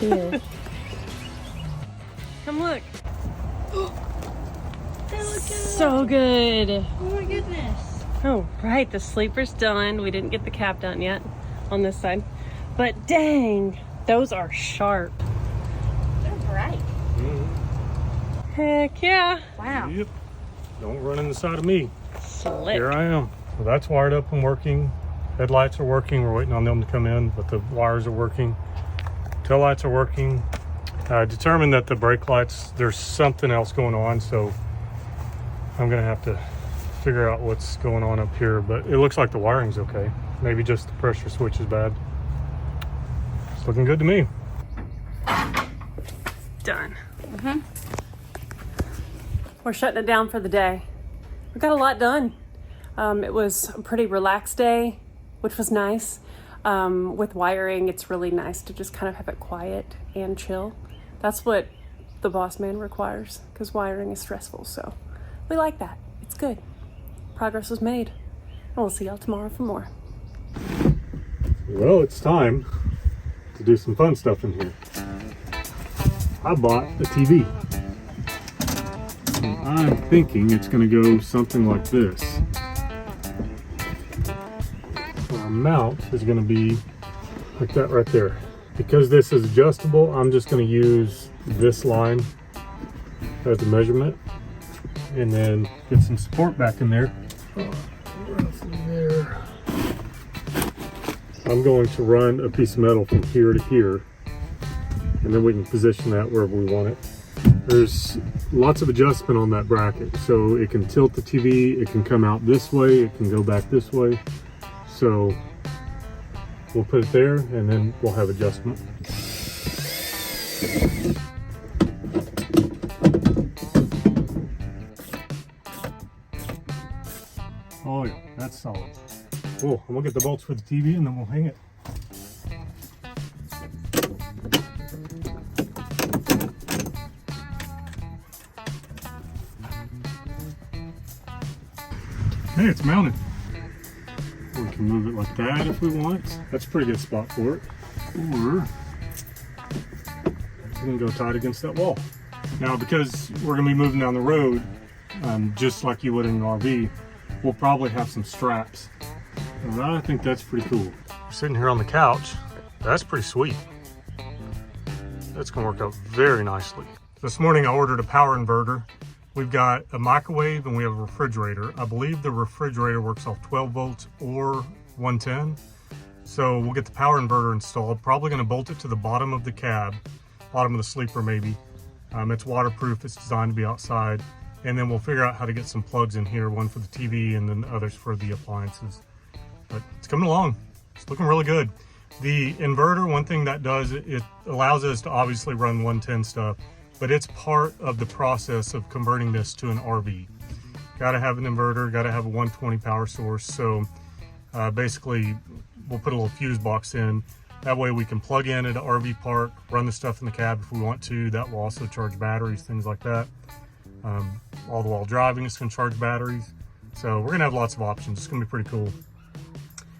here. Come look. They look good. So good. Oh my goodness. Oh, right. The sleeper's done. We didn't get the cap done yet on this side. But dang, those are sharp. They're bright. Mm-hmm. Heck yeah. Wow. Yep. Don't run in the side of me. Slick. Here I am. So that's wired up and working. Headlights are working. We're waiting on them to come in, but the wires are working. Tail lights are working. I determined that the brake lights, there's something else going on, so I'm gonna have to figure out what's going on up here, but it looks like the wiring's okay. Maybe just the pressure switch is bad. It's looking good to me. Done. We're shutting it down for the day. We got a lot done. It was a pretty relaxed day, which was nice. With wiring, it's really nice to just kind of have it quiet and chill. That's what the boss man requires, because wiring is stressful, so we like that. It's good. Progress was made. And we'll see y'all tomorrow for more. Well, it's time to do some fun stuff in here. I bought a TV. And I'm thinking it's going to go something like this. Our mount is going to be like that right there. Because this is adjustable, I'm just going to use this line as a measurement and then get some support back in there. Roughly there. I'm going to run a piece of metal from here to here, and then we can position that wherever we want it. There's lots of adjustment on that bracket, so it can tilt the TV, it can come out this way, it can go back this way. So we'll put it there and then we'll have adjustment. Oh yeah, that's solid. Cool, and we'll get the bolts for the TV and then we'll hang it. Okay, it's mounted. We can move it like that if we want. That's a pretty good spot for it. Or we can go tight against that wall. Now, because we're gonna be moving down the road, just like you would in an RV, we'll probably have some straps. And I think that's pretty cool. We're sitting here on the couch. That's pretty sweet. That's gonna work out very nicely. This morning I ordered a power inverter. We've got a microwave and we have a refrigerator. I believe the refrigerator works off 12 volts or 110. So we'll get the power inverter installed. Probably gonna bolt it to the bottom of the cab, bottom of the sleeper maybe. It's waterproof, it's designed to be outside. And then we'll figure out how to get some plugs in here, one for the TV and then others for the appliances. But it's coming along. It's looking really good. The inverter, one thing that does, it allows us to obviously run 110 stuff, but it's part of the process of converting this to an RV. Gotta have an inverter, gotta have a 120 power source. So basically we'll put a little fuse box in. That way we can plug in at an RV park, run the stuff in the cab if we want to. That will also charge batteries, things like that. All the while driving, it's gonna charge batteries. So we're gonna have lots of options. It's gonna be pretty cool.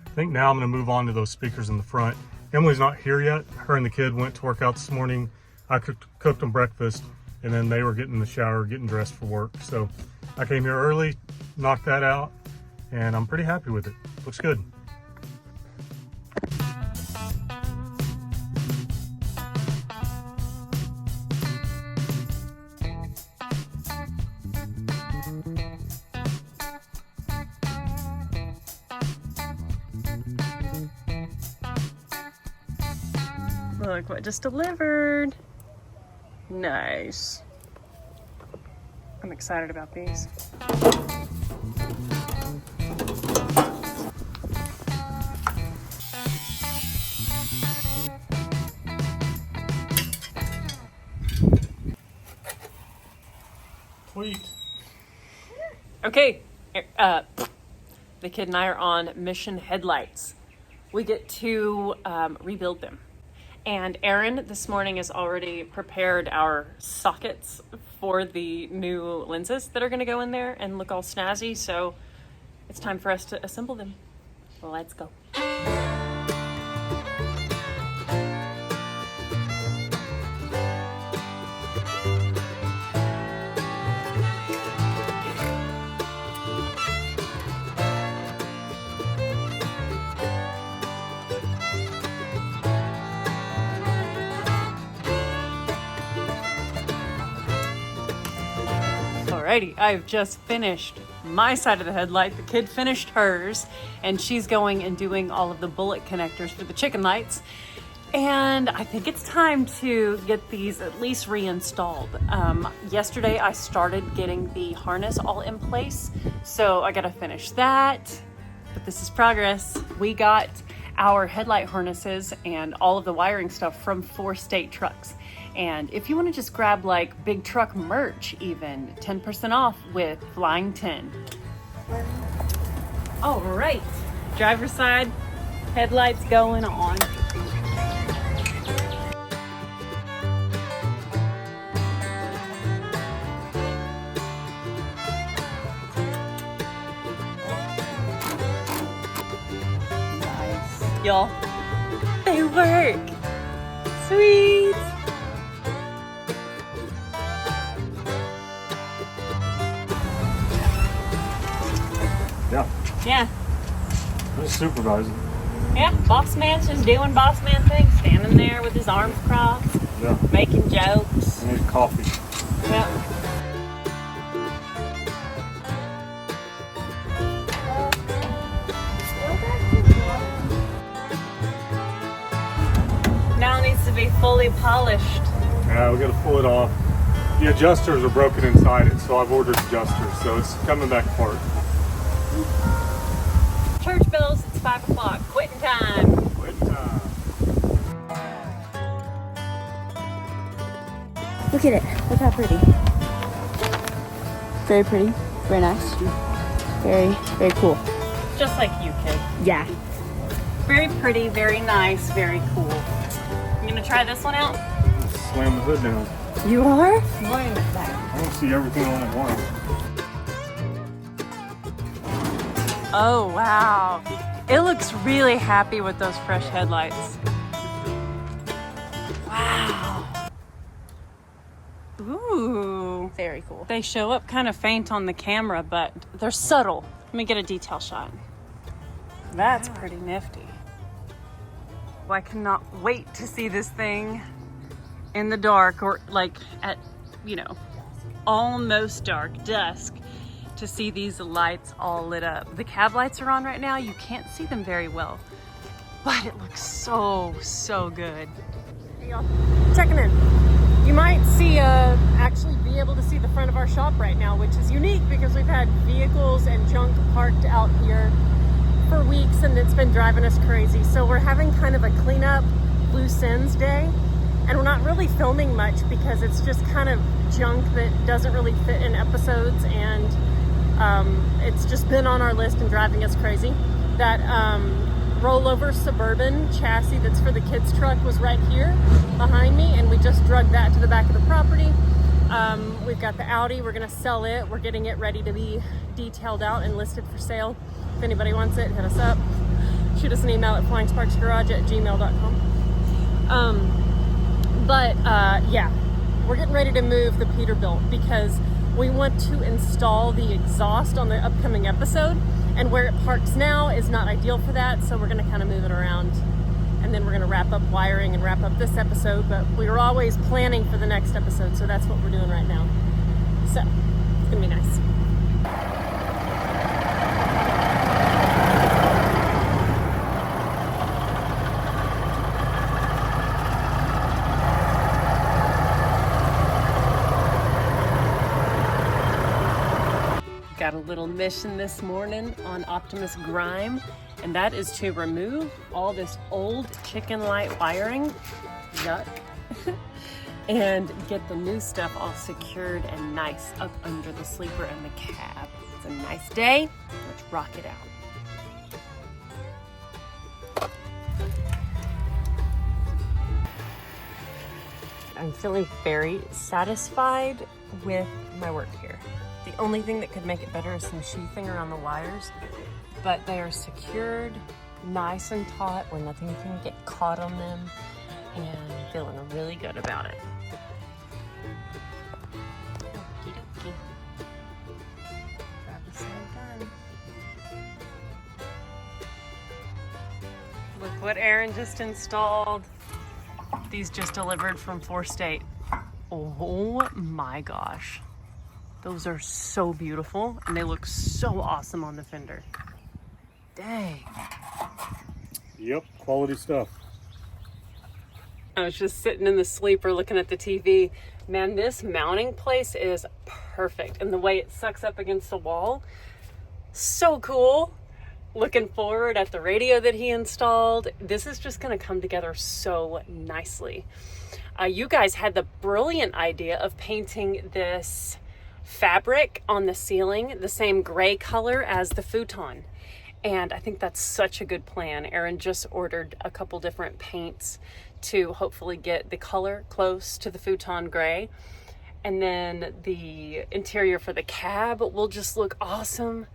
I think now I'm gonna move on to those speakers in the front. Emily's not here yet. Her and the kid went to work out this morning. I cooked them breakfast, and then they were getting in the shower, getting dressed for work. So I came here early, knocked that out, and I'm pretty happy with it. Looks good. Look what just delivered. Nice. I'm excited about these. Sweet. Okay, the kid and I are on mission Headlights. We get to rebuild them. And Erin this morning has already prepared our sockets for the new lenses that are going to go in there and look all snazzy. So it's time for us to assemble them. Let's go. Alrighty, I've just finished my side of the headlight. The kid finished hers, and she's going and doing all of the bullet connectors for the chicken lights. And I think it's time to get these at least reinstalled. Yesterday I started getting the harness all in place, so I gotta finish that. But this is progress. We got our headlight harnesses and all of the wiring stuff from 4 state trucks. And if you want to just grab like big truck merch, even 10% off with Flying 10. All right, driver's side, headlights going on. Nice. Y'all, they work. Sweet. Yeah. Who's supervising? Yeah, boss man's just doing boss man things, standing there with his arms crossed, Yeah. making jokes. I need coffee. Yeah. Now it needs to be fully polished. Yeah, we gotta pull it off. The adjusters are broken inside it, so I've ordered adjusters, so it's coming back apart. Church bells, it's 5 o'clock. Quitting time. Quitting time. Look at it. Look how pretty. Very pretty. Very nice. Very, very cool. Just like you, kid. Yeah. Very pretty, very nice, very cool. You gonna try this one out? Slam the hood down. You are? I want to see everything on at once. Oh, wow. It looks really happy with those fresh headlights. Wow. Ooh. Very cool. They show up kind of faint on the camera, but they're subtle. Let me get a detail shot. That's pretty nifty. Well, I cannot wait to see this thing in the dark, or like at, you know, almost dark, dusk, to see these lights all lit up. The cab lights are on right now. You can't see them very well, but it looks so, so good. Hey y'all, checking in. You might see, actually be able to see the front of our shop right now, which is unique because we've had vehicles and junk parked out here for weeks and it's been driving us crazy. So we're having kind of a cleanup, loose ends day. And we're not really filming much because it's just kind of junk that doesn't really fit in episodes, and it's just been on our list and driving us crazy. That rollover Suburban chassis that's for the kids' truck was right here behind me, and we just drug that to the back of the property. We've got the Audi, we're gonna sell it. We're getting it ready to be detailed out and listed for sale. If anybody wants it, hit us up. Shoot us an email at flyingsparksgarage@gmail.com. Yeah, we're getting ready to move the Peterbilt because we want to install the exhaust on the upcoming episode, and where it parks now is not ideal for that, so we're going to kind of move it around, and then we're going to wrap up wiring and wrap up this episode, but we were always planning for the next episode, so that's what we're doing right now. So, it's going to be nice. Got a little mission this morning on Optimus Grime, and that is to remove all this old chicken light wiring, yuck, and get the new stuff all secured and nice up under the sleeper and the cab. It's a nice day. Let's rock it out. I'm feeling very satisfied with my work here. The only thing that could make it better is some sheathing around the wires, but they are secured, nice and taut where nothing can get caught on them, and feeling really good about it. Okie dokie. Grab the side done. Look what Aaron just installed. These just delivered from 4 State. Oh my gosh. Those are so beautiful, and they look so awesome on the fender. Dang. Yep, quality stuff. I was just sitting in the sleeper looking at the TV. Man, this mounting place is perfect, and the way it sucks up against the wall, so cool. looking forward at the radio that he installed. This is just going to come together so nicely. You guys had the brilliant idea of painting this fabric on the ceiling the same gray color as the futon. And I think that's such a good plan. Aaron just ordered a couple different paints to hopefully get the color close to the futon gray. And then the interior for the cab will just look awesome.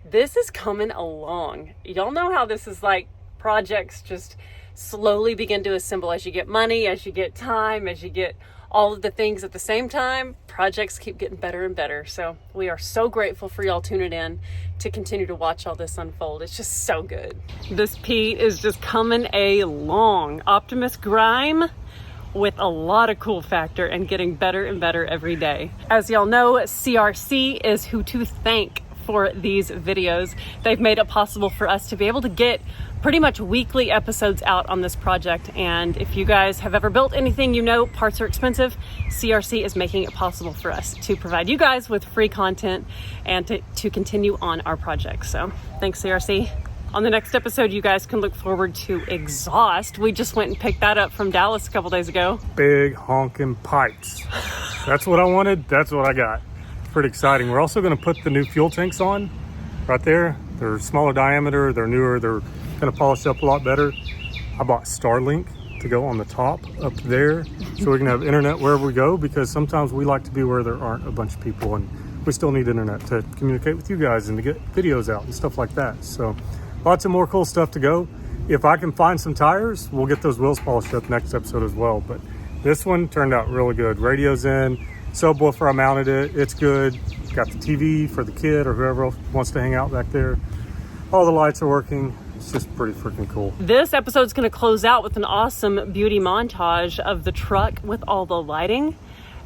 This is coming along. Y'all know how this is like, projects just slowly begin to assemble as you get money, as you get time, as you get all of the things at the same time. Projects keep getting better and better. So we are so grateful for y'all tuning in to continue to watch all this unfold. It's just so good. This Pete is just coming along. Optimus Grime with a lot of cool factor and getting better and better every day. As y'all know, CRC is who to thank for these videos. They've made it possible for us to be able to get pretty much weekly episodes out on this project. And if you guys have ever built anything, you know parts are expensive. CRC is making it possible for us to provide you guys with free content and to continue on our project. So thanks, CRC. On the next episode, you guys can look forward to exhaust. We just went and picked that up from Dallas a couple days ago. Big honking pipes. That's what I wanted. That's what I got. Pretty exciting. We're also going to put the new fuel tanks on right there. They're smaller diameter, they're newer, they're going to polish up a lot better. I bought Starlink to go on the top up there so we can have internet wherever we go, because sometimes we like to be where there aren't a bunch of people and we still need internet to communicate with you guys and to get videos out and stuff like that. So lots of more cool stuff to go. If I can find some tires, we'll get those wheels polished up next episode as well. But this one turned out really good. Radio's in. Subwoofer, I mounted it. It's good. Got the TV for the kid or whoever else wants to hang out back there. All the lights are working. It's just pretty freaking cool. This episode's going to close out with an awesome beauty montage of the truck with all the lighting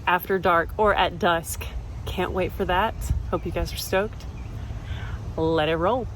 after dark or at dusk. Can't wait for that. Hope you guys are stoked. Let it roll.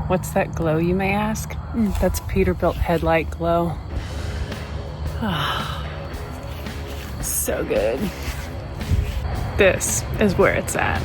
What's that glow, you may ask? That's Peterbilt Headlight glow. So good. This is where it's at.